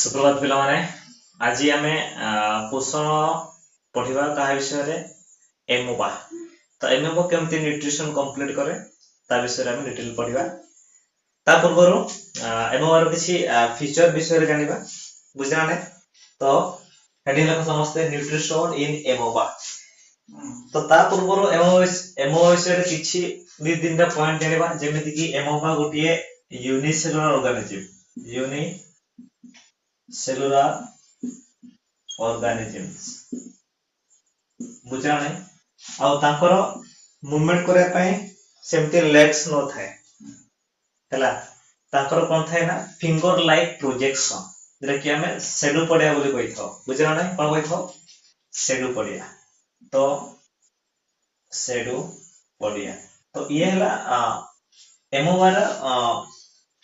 सुप्रभात पिला माने आज आमे पोषण पढ़िबा कहा विषय रे एमोबा तो एमोबा केमती न्यूट्रिशन कंप्लीट करे ता विषय रे हम डिटेल पढ़िबा ता पूर्वरु एमोबा रो किछि फीचर विषय रे जानिबा बुझना ने तो हेडिंग लख समस्त न्यूट्रिशन इन एमोबा तो ता पूर्वरु एमोबा विषय रे किछि दि तीनटा पॉइंट जानिबा जेमिति कि एमोबा गोटिए unicellular organism unicellular organisms बुझा नहीं आ तांकर मूवमेंट करे पई सेमती लेग्स न थाए हला तांकर कोन थाए ना फिंगर लाइक प्रोजेक्शन जेटा कि हमें शेडो पडिया बोली कहि थो बुझना नहीं कोन कहि थो शेडो पडिया तो शेडो पडिया तो ये हला एमोबार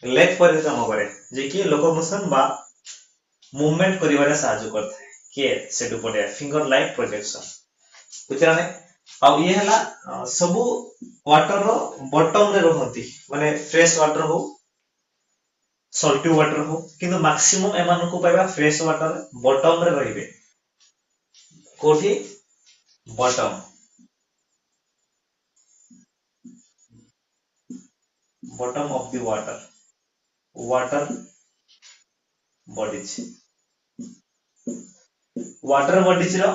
लेग पर काम करे जे कि लोकोमोशन बा मूवमेंट करिवारे सहायता करता है के शेडो पडिया फिंगर लाइक प्रोजेक्शन बुझला ने आ ये हला सब वाटर रो बॉटम रे रहंती माने फ्रेश वाटर हो सॉल्टी वाटर हो किंतु मैक्सिमम एमान को पाइबा फ्रेश वाटर बॉटम रे रहिबे कोठी bottom of the water bodies water bodies रो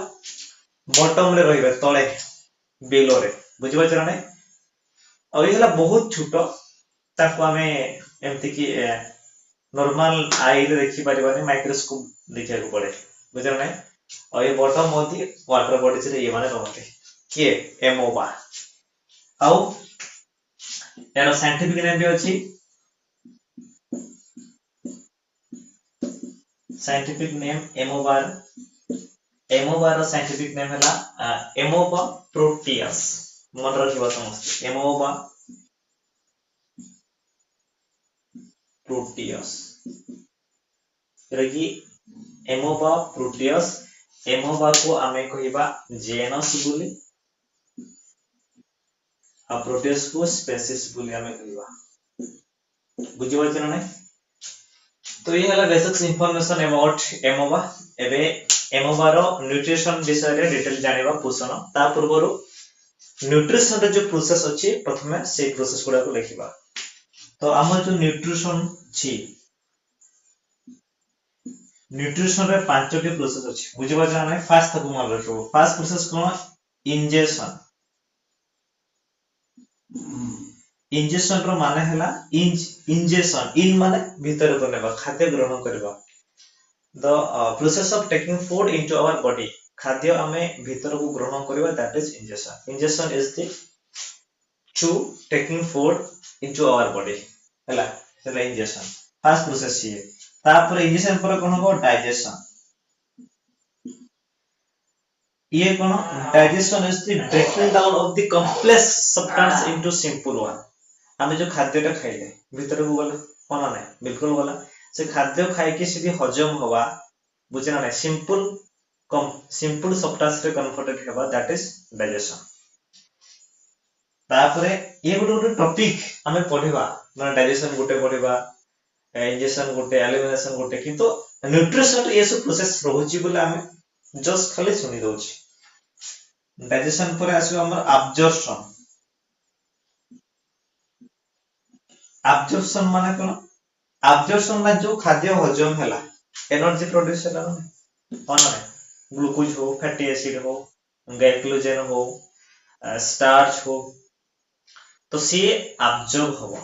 बॉटम रे रहिबे तळे बेलो रे बुझिबा चरा नै आ एला बहुत छोटो ताको हमें एमति कि नॉर्मल आई रे देखि परिबानी माइक्रोस्कोप देखिया को पड़े बुझिबा नै आ ये बॉटम मोदी वाटर बॉडीज रे ये माने रहते के एमोबा आउ एरो साइंटिफिक नेम भी अछि साइंटिफिक नेम एमोबार साइंटिफिक नेम है एमोबा प्रोटियस मन रखिबा समस्त एमोबा प्रोटियस रगी एमोबा प्रोटियस एमोबा को आमे कहिबा जेनस बोली आ प्रोटियस को स्पीशीज बोली आमे कहिबा बुझिबा छ नै तो ये हला बेसिक्स इंफॉर्मेशन अबाउट एमोबा एबे एमोबा रो न्यूट्रिशन विषय रे डिटेल जानिबा पोषण ता पूर्वरु न्यूट्रिशन रे जो प्रोसेस अछि प्रथमे से प्रोसेस गुडा को लिखिबा तो हमर जो न्यूट्रिशन छी न्यूट्रिशन रे पांचटी प्रोसेस अछि बुझिबा जाना नै फास्ट तक मन रखो फास्ट प्रोसेस कोन इंजेक्शन रो माने हला इंजेक्शन इन माने भीतर को नेबा खाद्य ग्रहण करबा the process of taking food into our body खाद्य हमें भीतर को ग्रहण करबा that is injection is the to taking food into our body हला सेला इंजेक्शन फर्स्ट प्रोसेस छी तापर इंजेक्शन पर कोन हो डाइजेशन ये कोन digestion is the breaking down of the complex substance into simple one हमें जो खाद्यटा खाइले भीतर को गला कोना नै बिल्कुल गला से खाद्य खाइ के सीधी हजम होवा बुझना नै सिंपल सब्सटेंस रे कन्वर्टेड हेबा दैट इज डाइजेशन तापरे ये गुटे टॉपिक हमें पढिबा माने डाइजेशन गुटे पढिबा इंजेक्शन गुटे एलिमिनेशन गुटे किंतु न्यूट्रिशन ये सब प्रोसेस रहउची बोले हमें जस्ट खाली सुनी दउची डाइजेशन पर आसो हमर एब्जॉर्प्शन माने कोन एब्जॉर्प्शन ना जो खाद्य हजम हैला एनर्जी प्रोड्यूस हैला कोन नै ग्लूकोज हो फैटी एसिड हो ग्लाइकोजन हो स्टार्च हो तो से एब्जॉर्ब होबो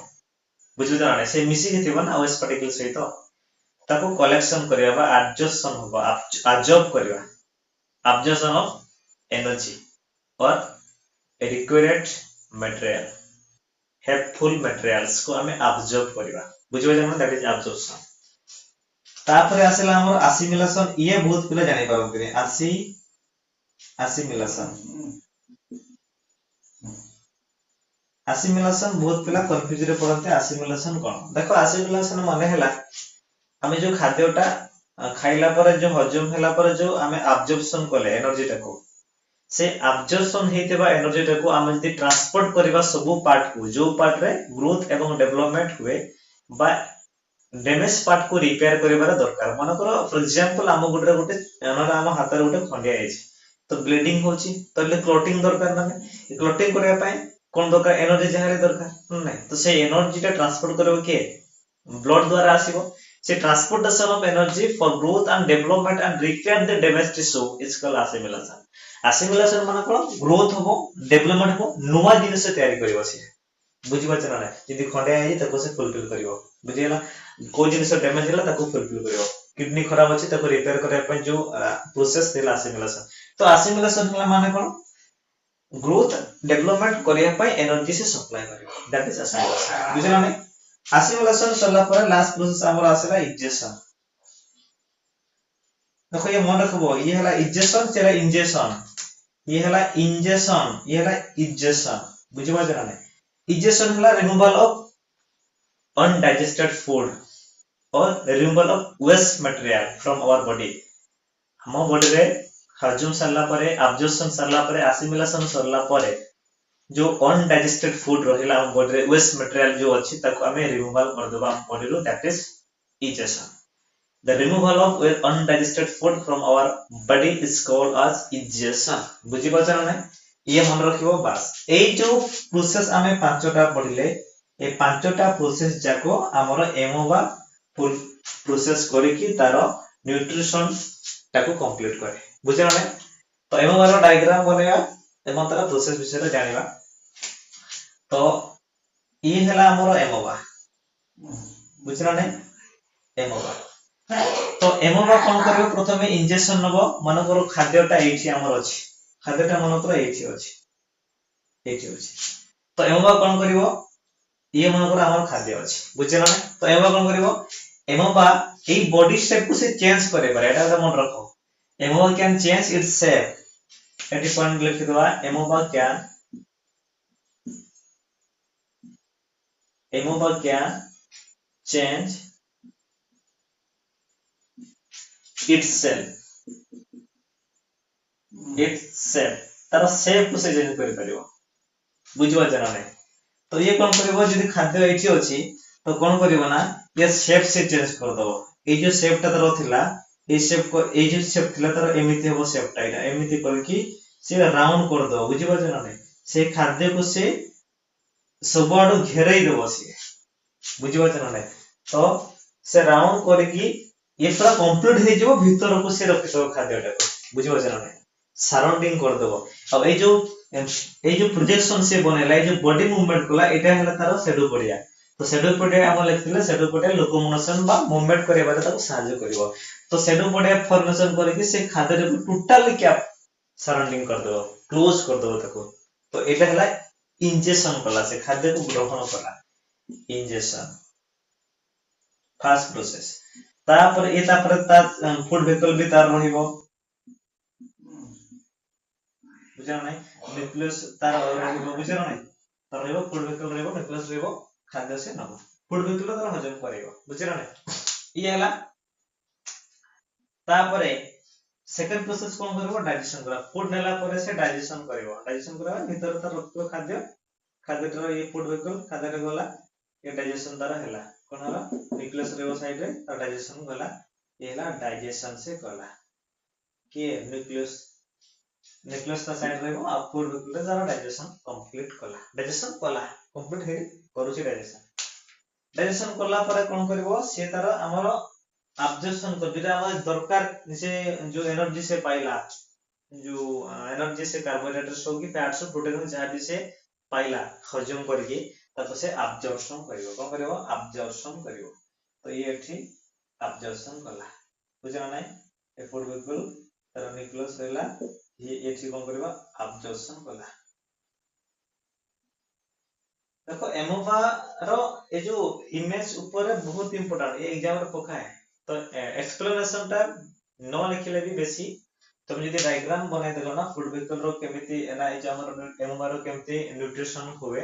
बुझु जाने से मिसी के थिबो ना वेस्ट पार्टिकल सहित ताको कलेक्शन करिया बा एब्जॉर्प्शन होबो एब्जॉर्ब करिया एब्जॉर्प्शन ऑफ एनर्जी और रिक्वायर्ड मटेरियल हेल्पफुल मटेरियल्स को हमें एब्जॉर्ब करिवा बुझिबा जानो दैट इज एब्जॉर्प्शन तापर आसेला हमर असिमिलेशन ये बहुत पिला जानि पारबो कि असिमिलेशन बहुत पिला कंफ्यूज रे पड़ते असिमिलेशन कोन देखो असिमिलेशन माने हला हमें जो खाद्यटा खाइला पर जो हजम हैला पर जो हमें एब्जॉर्प्शन करले एनर्जी टाको से एब्जॉर्प्शन हेतेबा एनर्जी टाको हम जति ट्रांसपोर्ट करबा सब पार्ट को जो पार्ट रे ग्रोथ एवं डेवलपमेंट हुए बा डैमेज पार्ट को रिपेयर करिबार दरकार मन कर फॉर एग्जांपल हम गोटे गोटे हम हाथ रे गोटे खंडिया आइछि तो ब्लीडिंग होछि तो ले क्लॉटिंग दरकार माने क्लॉटिंग करिया पय कोन दरकार एनर्जी जहारे दरकार नै तो से एनर्जी टा ट्रांसपोर्ट करबो के ब्लड द्वारा आसीबो से transportation of energy for growth and development and repair the damage tissue is called assimilation assimilation माने कोन ग्रोथ होबो डेवलपमेंट होबो नुवा जिनिस तयारी करबो से बुझि पाछ ना यदि खंडे आइ तको से फुलफिल करिवो बुझिला को जिनिस डैमेज होला तको फुलफिल करिवो किडनी खराब अछि तको रिपेयर करय पय जो प्रोसेस थिला एसिमिलेशन तो एसिमिलेशन होला माने कोन ग्रोथ डेवलपमेंट करिया पय एनर्जी से सप्लाई करिवो दैट इज एसिमिलेशन बुझिला नै एसिमिलेशन सरला पर लास्ट प्रोसेस हमर आसेला इजेक्शन देखो ये मन रखबो ये हला इजेक्शन चला इंजेक्शन ये हला इंजेक्शन ये हला इजेक्शन बुझिबा जरा नै इजेक्शन हला रिमूवल ऑफ अनडाइजेस्टेड फूड और removal of waste material from our body हम बॉडी रे हजम सरला परे एब्जॉर्प्शन सरला परे एसिमिलेशन सरला परे जो अनडाइजेस्टेड फूड रहिला हम बॉडी रे वेस्ट मटेरियल जो अछि ताको हमें रिमूवल कर देबा हम बॉडी रो that is ejection the removal of undigested food from our body is called as ejection बुझि पाछन नै ये मन रखिबो बस ए जो प्रोसेस हमें पांचटा पढिले ए पांचटा प्रोसेस जाको हमर एमोबा फुल प्रोसेस करी कि तारो न्यूट्रिशन ताको कंप्लीट करे बुझिला नै तो एमोबा रो डायग्राम बनेगा एमन तारा प्रोसेस विषय रे जानिबा तो ये हला हमर एमोबा बुझिला नै एमोबा तो एमोबा कोन करबो प्रथमे इंजेक्शन नबो मन करो खाद्यटा एठी हमर अछि खाद्यटा मन करो एठी अछि तो एमोबा कोन करिवो ये मन करो हमर खाद्य अछि बुझिला नै तो एमोबा कोन करिवो एमोबा ए बॉडी शेप को से चेंज करे पारे एटा मन रखो amoeba can change its shape एटी पॉइंट लिखि दवा एमोबा कैन चेंज itself तार शेप को से चेंज करि परिबो बुझिबा जना नै तो ये कोन करिवो जदि खाद्य एठी अछि तो कोन करिवो ना ये शेप से चेंज कर दबो ए जो शेप ता तार थिला ए शेप को ए जो शेप थिला तार एमिति होबो शेप ता एटा एमिति कर कि से राउंड कर दो बुझिबा जना नै से खाद्य को से सबड घेरै देबो से बुझिबा जना नै तो से राउंड कर कि ये पूरा कंप्लीट हे जेबो भीतर को से रखि दो खाद्यटा को बुझिबा जना नै सराउंडिंग कर देबो अब ए जो प्रोजेक्शन से बनेला ए जो बॉडी मूवमेंट कोला एटा हला तारो शेडो पडिया तो शेडो पडिया हम लिखथिले शेडो पडिया लोकोमोशन बा मूवमेंट करे बारे ताको सहायता करिवो तो शेडो पडिया फॉर्मेशन करे कि से खाद्य रे टोटली क्या सराउंडिंग कर देबो क्लोज कर देबो ताको तो एटा हला इंजेक्शन कला से खाद्य को ग्रहण कला इंजेक्शन फर्स्ट प्रोसेस तापर ए तापर ता फूड वेहिकल भी तार रहिबो बुझा नै न्यूक्लियस तार रहिबो बुझा नै तार रहिबो फूड वेहिकल रहिबो न्यूक्लियस रहिबो खाद्य से नबो फूड वेहिकल तार हजम करिवो बुझा नै ई हला तापरे सेकंड प्रोसेस कोन करबो डाइजेशन करा फूड नेला परे से डाइजेशन करबा भीतर तार रखतो खाद्य तर ये फूड वेहिकल खाद्य रे गला ये डाइजेशन तार हला कोन हला न्यूक्लियस रहिबो साइड रे तार डाइजेशन गला ये हला डाइजेशन से गला के न्यूक्लियस ता साइड रहबो आ फूड वेहिकल तार डाइजेशन कंप्लीट कला कंप्लीट हे करूची डाइजेशन कला परे कोन करबो से तार हमर एब्जॉर्प्शन कर जेटा हमर दरकार से जो एनर्जी से पाइला जो एनर्जी से कार्बोहाइड्रेट्स हो कि फैट्स हो प्रोटीन जहा भी से पाइला हजम करके तब से एब्जॉर्प्शन करिवो कोन करिवो एब्जॉर्प्शन करिवो तो ये एठी एब्जॉर्प्शन कला बुझना नै ए फूड वेहिकल तार न्यूक्लियस रहला ये एठी कोन करिवो एब्जॉर्प्शन कला देखो एमोबा रो ए जो इमेज ऊपर बहुत इंपोर्टेंट ये एग्जाम रे पका है तो एक्सप्लेनेशन टा न लिखले भी बेसी तुम यदि डायग्राम बनाइ देलो ना फूड वेहिकल रो केमिति एना ए जे हमर एमोबा रो केमिति न्यूट्रिशन होवे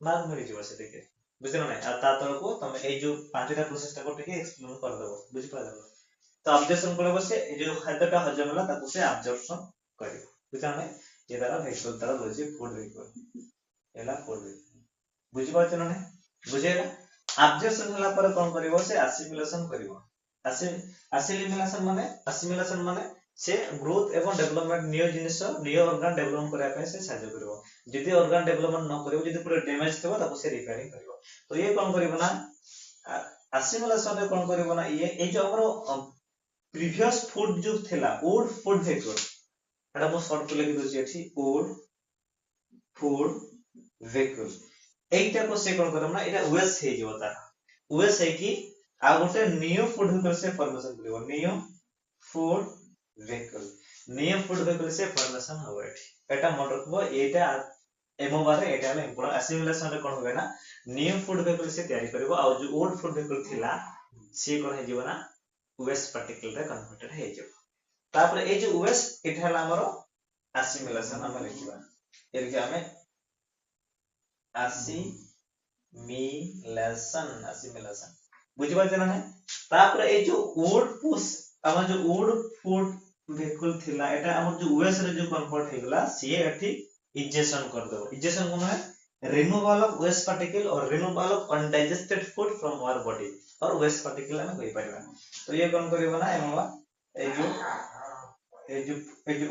मार्क मिल जिवो से देखे बुझलो नै आ ता तर को तुम ए जो पांचटा प्रोसेस टा को टिके एक्सप्लेन कर देबो बुझि पालो तो ऑब्जर्वेशन करबो से ए जो खाद्यटा हजम होला ताको से ऑब्जर्वेशन करियो बुझा नै ये तारा वेहिकल तारा लॉजिक फूड वेहिकल एला फूड वेहिकल बुझि पाछन नै बुझेला ଆବଜର୍ପସନ ହେଲା ପରେ କଣ କରିବ ସେ ଆସିମିଲେସନ କରିବ। ଆସିମିଲେସନ ମାନେ ସେ ଗ୍ରୋଥ ଏବଂ ଡେଭଲପମେଣ୍ଟ ନିୟ ଜିନିଷ ନିୟ ଅର୍ଗାନ ଡେଭଲପ କରିବା ପାଇଁ ସେ ସାହାଯ୍ୟ କରିବ। ଯଦି ଅର୍ଗାନ ଡେଭଲପମେଣ୍ଟ ନ କରିବ ଯଦି ପୁରା ଡ୍ୟାମେଜ ଥିବ ତାକୁ ସେ ରିପେୟାରିଂ କରିବ। ତ ଇଏ କଣ କରିବ ନା ଆସିମିଲେସନ ରେ କଣ କରିବ ନା ଇଏ ଏଇ ଯୋଉ ଆମର ପ୍ରିଭିୟସ ଫୁଡ ଯୋଉ ଥିଲା ଓଲ୍ଡ ଫୁଡ ଭେହିକଲ ଏଟା ମୁଁ ସର୍ଟ କୁ ଲେଖି ଦଉଛି ଏଠି ଓଲ୍ଡ ଫୁଡ ଭେହିକଲ এইটাକୁ ସେ କଣ କରିବ ନା ଏଟା ୱେଷ୍ଟ ହେଇଯିବ ତାର ୱେଷ୍ଟ ହେଇକି ଆଉ ଗୋଟେ ନିଉ ଫୁଡ ଭେହିକଲ ସେ ଫର୍ମେସନ କରିବ। ନିଉ ଫୁଡ ଭେହିକଲ ସେ ଫର୍ମେସନ ହବ ଏଠି। ଏଟା ମନେ ରଖିବ ଏଇଟା ଏମୋବାରେ ଏଇଟା ହେଲା ଇମ୍ପୋର୍ଟାଣ୍ଟ। ଆସିମିଲେସନ ରେ କଣ ହୁଏ ନା ନିଉ ଫୁଡ ଭେହିକଲ ସେ ତିଆରି କରିବ ଆଉ ଯୋଉ ଓଲ୍ଡ ଫୁଡ ଭେହିକଲ ଥିଲା ସିଏ କଣ ହେଇଯିବ ନା ୱେଷ୍ଟ ପାର୍ଟିକଲ ରେ କନଭର୍ଟେଡ ହେଇଯିବ। ତାପରେ ଏଇ ଯୋଉ ୱେଷ୍ଟ ଏଟା ହେଲା ଆମର ଆସିମିଲେସନ ଆମେ ଲେଖିବା ଏରିକି ଆମେ ଆସିମିଲେସନ ବୁଝିପାରୁଛ ନା ନାଇଁ। ତାପରେ ଏଇ ଯୋଉ ଆମର ଯୋଉ ଓଲ୍ଡ ଫୁଡ ଭେହିକଲ ଥିଲା ଏଟା ଆମର ଯୋଉ ୱେଷ୍ଟ ରେ ଯୋଉ କନଭର୍ଟ ହେଇଗଲା ସିଏ ଏଠି ଇଜେକ୍ସନ କରିଦବ। ଇଜେକ୍ସନ କଣ है रिमूवल ऑफ वेस्ट पार्टिकल और removal of undigested food from our body और वेस्ट पार्टिकल ଆମେ କହି ପାରିବା। ତ ଇଏ କଣ କରିବ ନା ଏମବା ଏଇ ଯୋଉ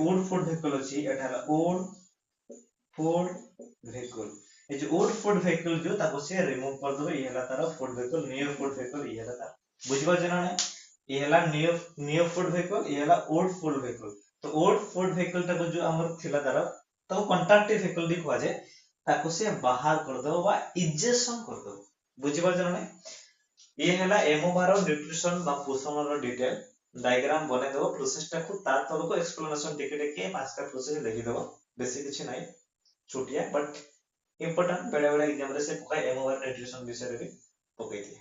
ଓଲ୍ଡ ଫୁଡ ଭେହିକଲ ଅଛି ଏଟା ହେଲା ଓଲ୍ଡ फूड vehicle ये जो ओल्ड फूड vehicle जो ताको से रिमूव कर दो ये हला तार food vehicle new food vehicle ये हला तार बुझ पाछ ना नहीं ये हला न्यू फूड vehicle ये हला ओल्ड फूड vehicle। तो ओल्ड फूड vehicle ताको जो हमर थिला तार ताको कंट्रैक्टिव vehicle भी कुआ जाय ताको से बाहर कर दो बा इजेक्शन कर दो बुझ पाछ ना नहीं। ये हला एमोबार न्यूट्रिशन बा पोषण रो डिटेल डायग्राम बने दो प्रोसेस टा को तार तल को एक्सप्लेनेशन टिके टिके पांचटा प्रोसेस लिखि दो बेसी किछि नाही छुटिया बट इंपोर्टेंट बेले बेले एग्जाम रे से पकाय एमओआर न्यूट्रिशन विषय रे पकाई दिए।